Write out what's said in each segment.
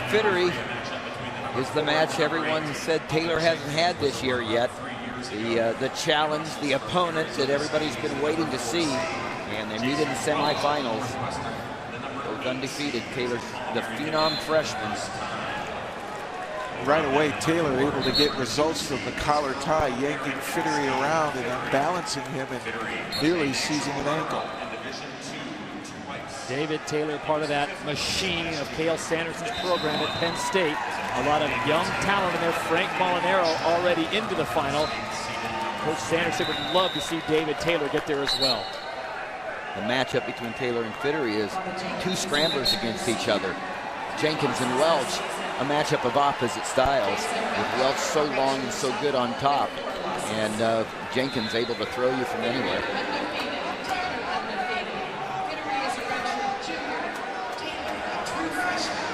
Fittery is the match everyone said Taylor hasn't had this year yet. The challenge, the opponent that everybody's been waiting to see, and they meet in the semifinals. Both undefeated. Taylor's the phenom freshman. Right away, Taylor able to get results from the collar tie, yanking Fittery around and unbalancing him and nearly seizing an ankle. David Taylor, part of that machine of Cael Sanderson's program at Penn State. A lot of young talent in there. Frank Molinaro already into the final. Coach Sanderson would love to see David Taylor get there as well. The matchup between Taylor and Fittery is two scramblers against each other. Jenkins and Welch, a matchup of opposite styles, with Welch so long and so good on top, and Jenkins able to throw you from anywhere.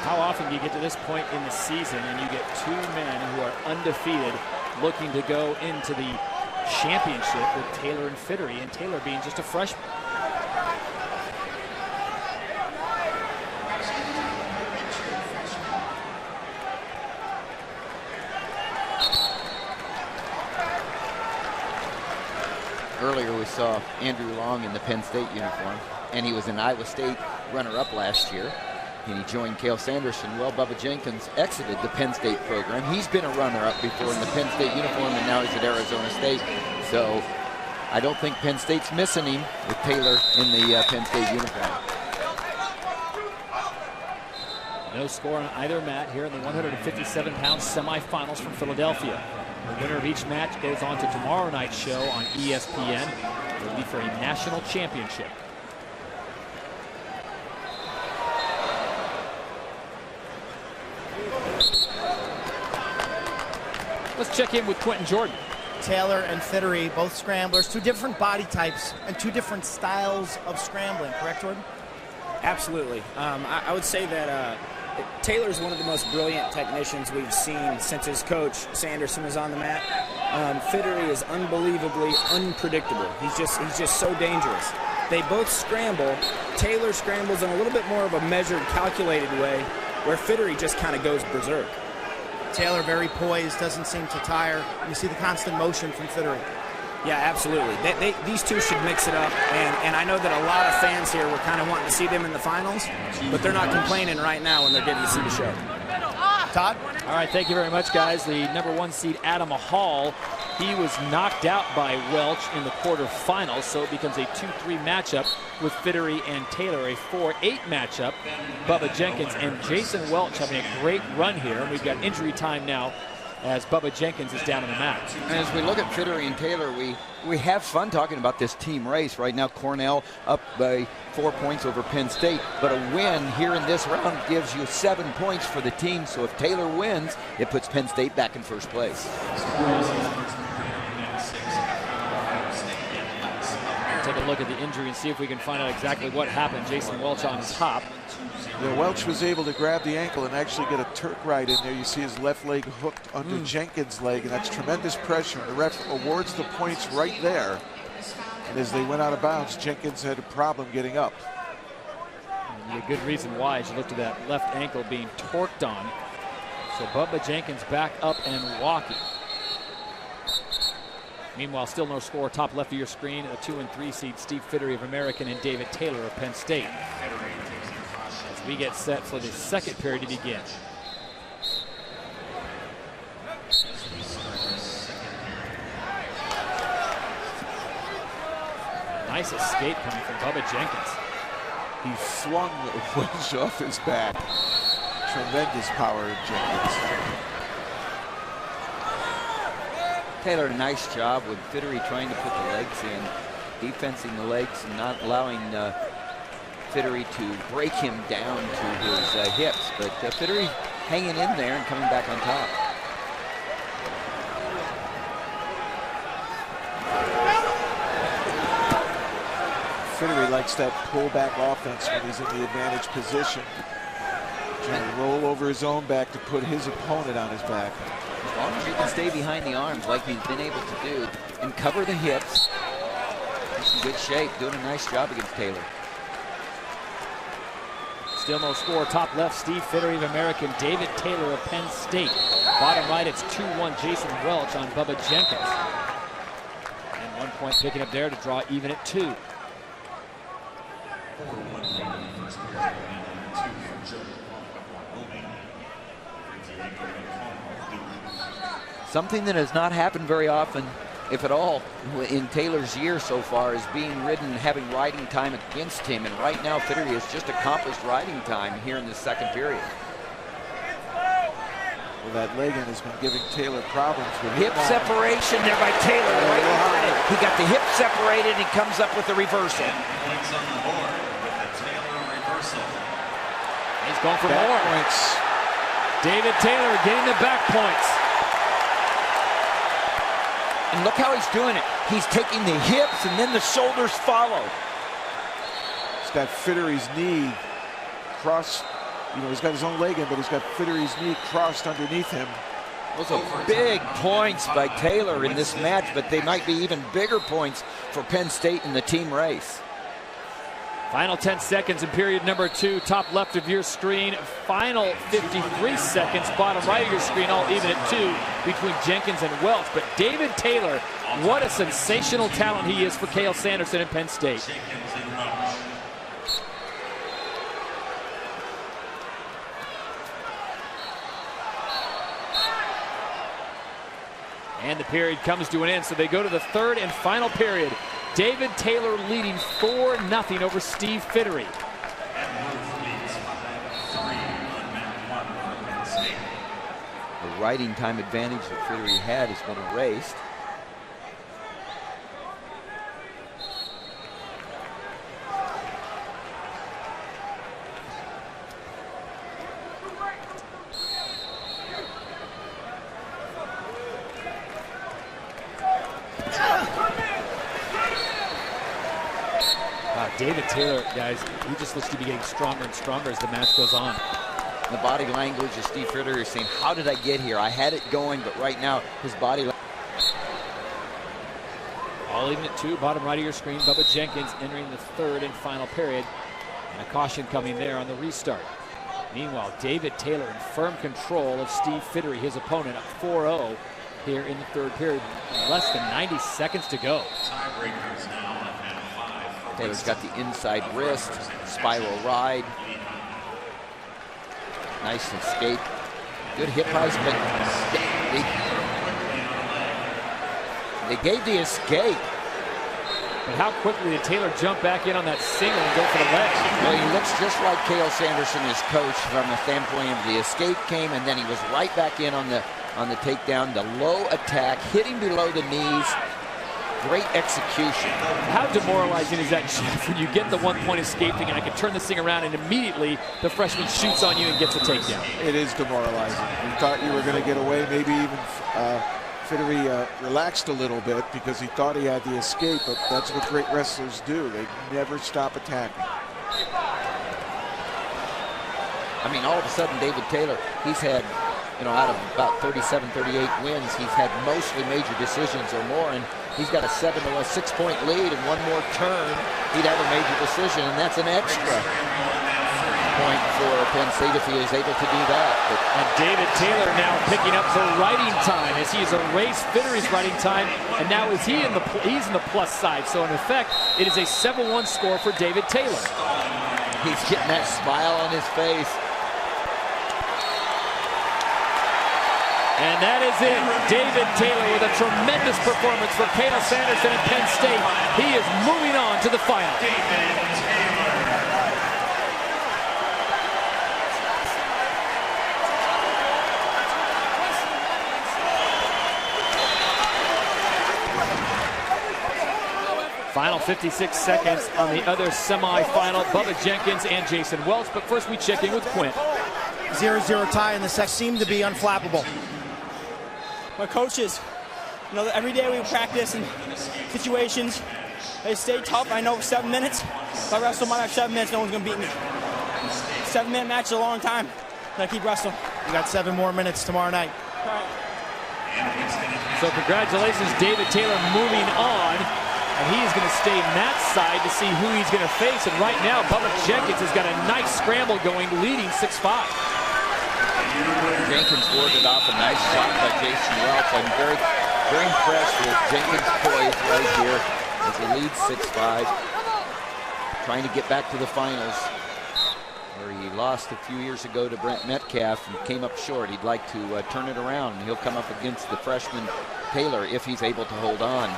How often do you get to this point in the season and you get two men who are undefeated looking to go into the championship with Taylor and Fittery, and Taylor being just a freshman? Earlier we saw Andrew Long in the Penn State uniform, and he was an Iowa State runner-up last year, and he joined Cael Sanderson. Well, Bubba Jenkins exited the Penn State program. He's been a runner-up before in the Penn State uniform, and now he's at Arizona State. So I don't think Penn State's missing him with Taylor in the Penn State uniform. No score on either mat here in the 157-pound semifinals from Philadelphia. The winner of each match goes on to tomorrow night's show on ESPN. It will be for a national championship. Let's check in with Quentin Jordan. Taylor and Fittery, both scramblers, two different body types and two different styles of scrambling, correct, Jordan? Absolutely. I would say that Taylor's one of the most brilliant technicians we've seen since his coach Sanderson was on the mat. Fittery is unbelievably unpredictable. He's just so dangerous. They both scramble. Taylor scrambles in a little bit more of a measured, calculated way, where Fittery just kind of goes berserk. Taylor very poised, doesn't seem to tire. You see the constant motion from Fittery. Yeah, absolutely. These two should mix it up, and I know that a lot of fans here were kind of wanting to see them in the finals, but they're not complaining right now when they're getting to see the show. Todd? All right, thank you very much, guys. The #1 seed, Adam Hall, he was knocked out by Welch in the quarterfinals, so it becomes a 2-3 matchup with Fittery and Taylor, a 4-8 matchup. Bubba Jenkins and Jason Welch having a great run here, and we've got injury time now as Bubba Jenkins is down on the mat. And as we look at Fittery and Taylor, we have fun talking about this team race. Right now, Cornell up by 4 points over Penn State, but a win here in this round gives you 7 points for the team. So if Taylor wins, it puts Penn State back in first place. Take a look at the injury and see if we can find out exactly what happened. Jason Welch on top. Yeah, Welch was able to grab the ankle and actually get a Turk right in there. You see his left leg hooked under Jenkins' leg, and that's tremendous pressure. The ref awards the points right there. And as they went out of bounds, Jenkins had a problem getting up. And a good reason why, as you looked at that left ankle being torqued on. So Bubba Jenkins back up and walking. Meanwhile, still no score. Top left of your screen, a 2 and 3 seed, Steve Fittery of American and David Taylor of Penn State. As we get set for the second period to begin. Nice escape coming from Bubba Jenkins. He swung Welch off his back. Tremendous power of Jenkins. Taylor, a nice job with Fittery trying to put the legs in, defensing the legs and not allowing Fittery to break him down to his hips. But Fittery hanging in there and coming back on top. Fittery likes that pullback offense when he's in the advantage position. Trying to roll over his own back to put his opponent on his back. As long as you can stay behind the arms like he's been able to do and cover the hips, he's in good shape, doing a nice job against Taylor. Still no score. Top left, Steve Fittery of American, David Taylor of Penn State. Bottom right, it's 2-1 Jason Welch on Bubba Jenkins. And 1 point picking up there to draw even at 2. Something that has not happened very often, if at all, in Taylor's year so far, is being ridden, having riding time against him. And right now, Fittery has just accomplished riding time here in the second period. Well, that leg in has been giving Taylor problems. With hip separation there by Taylor. He got the hip separated and comes up with the reversal. Points on the board with the Taylor reversal. He's going for back more points. David Taylor getting the back points. And look how he's doing it. He's taking the hips and then the shoulders follow. He's got Fittery's knee crossed. You know, he's got his own leg in, but he's got Fittery's knee crossed underneath him. Those are big points by Taylor in this match, but they might be even bigger points for Penn State in the team race. Final 10 seconds in period number 2. Top left of your screen. Final 53 seconds. Bottom right of your screen. All even at 2 between Jenkins and Welch. But David Taylor, what a sensational talent he is for Cael Sanderson and Penn State. And the period comes to an end, so they go to the third and final period. David Taylor leading 4-0 over Steve Fittery. The riding time advantage that Fittery had has been erased. David Taylor, guys, he just looks to be getting stronger and stronger as the match goes on. The body language of Steve Fittery is saying, how did I get here? I had it going, but right now his body language. All even at 2, bottom right of your screen. Bubba Jenkins entering the third and final period. And a caution coming there on the restart. Meanwhile, David Taylor in firm control of Steve Fittery, his opponent, up 4-0 here in the third period. Less than 90 seconds to go. Tiebreakers now. Taylor's got the inside wrist, spiral ride. Nice escape. Good hip rise, but they gave the escape. But how quickly did Taylor jump back in on that single and go for the leg? Well, he looks just like Cael Sanderson, his coach, from the standpoint of the escape came, and then he was right back in on the takedown. The low attack, hitting below the knees. Great execution. How demoralizing is that, Jeff, when you get the 1 point escaping and I can turn this thing around and immediately the freshman shoots on you and gets a takedown? It is demoralizing. You thought you were going to get away. Maybe even Fittery relaxed a little bit because he thought he had the escape, but that's what great wrestlers do. They never stop attacking. I mean, all of a sudden, David Taylor, he's had, you know, out of about 37, 38 wins, he's had mostly major decisions or more, and he's got a 6-point lead, and one more turn, he'd have a major decision, and that's an extra point for Penn State if he is able to do that. And David Taylor now picking up the riding time as he's erased Fittery's riding time, and now he's in the plus side. So in effect, it is a 7-1 score for David Taylor. He's getting that smile on his face. And that is it. David Taylor with a tremendous performance for Cael Sanderson and Penn State. He is moving on to the final. Final 56 seconds on the other semifinal. Bubba Jenkins and Jason Welch. But first we check in with Quint. 0-0 tie in the second. Seemed to be unflappable. My coaches, you know, every day we practice in situations. They stay tough. I know for 7 minutes, if I wrestle my next 7 minutes, no one's going to beat me. 7-minute match is a long time. I keep wrestling. You got 7 more minutes tomorrow night. All right. So congratulations, David Taylor moving on. And he is going to stay Matt's side to see who he's going to face. And right now, Bubba Jenkins has got a nice scramble going, leading 6-5. Jenkins warded off a nice shot by Jason Welch. I'm very, very impressed with Jenkins' poise right here as he leads 6-5. Trying to get back to the finals, where he lost a few years ago to Brent Metcalf and came up short. He'd like to turn it around. He'll come up against the freshman Taylor if he's able to hold on.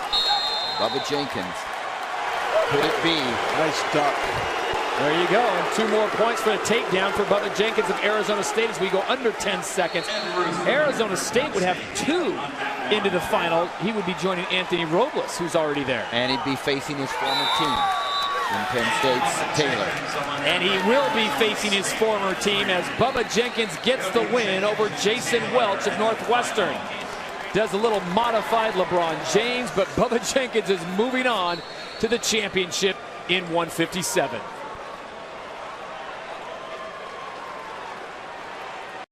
Bubba Jenkins. Could it be? Nice duck. There you go. And 2 more points for the takedown for Bubba Jenkins of Arizona State as we go under 10 seconds. Arizona State would have 2 into the final. He would be joining Anthony Robles, who's already there. And he'd be facing his former team in Penn State's Taylor. And he will be facing his former team as Bubba Jenkins gets the win over Jason Welch of Northwestern. Does a little modified LeBron James, but Bubba Jenkins is moving on to the championship in 157.